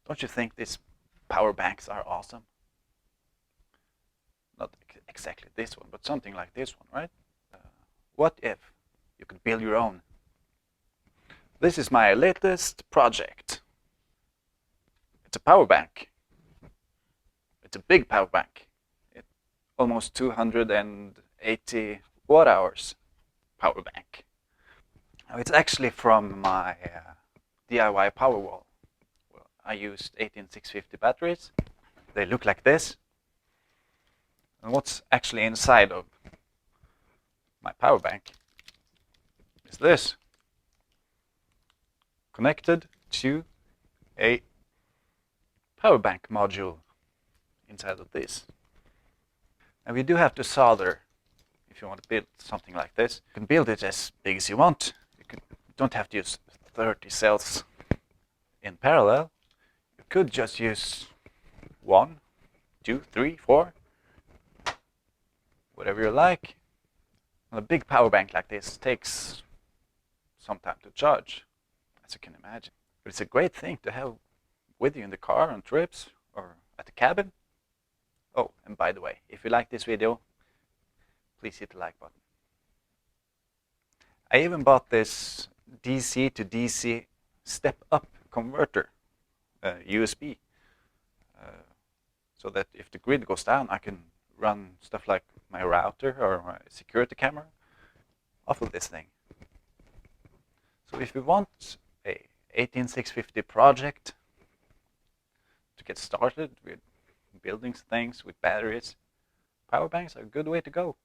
Don't you think these power banks are awesome? Not exactly this one, but something like this one, right? What if you could build your own? This is my latest project. It's a power bank. It's a big power bank. It's almost 280 watt hours power bank. Now, it's actually from my DIY powerwall. Well, I used 18650 batteries. They look like this. And what's actually inside of my power bank is this, connected to a power bank module inside of this. And we do have to solder if you want to build something like this. You can build it as big as you want. You don't have to use 30 cells in parallel. You could just use 1, 2, 3, 4, whatever you like. And a big power bank like this takes some time to charge, as you can imagine. But it's a great thing to have with you in the car on trips or at the cabin. Oh, and by the way, if you like this video, please hit the like button. I even bought this DC to DC step-up converter, USB, so that if the grid goes down, I can run stuff like my router or my security camera off of this thing. So if you want a 18650 project to get started with building things with batteries, power banks are a good way to go.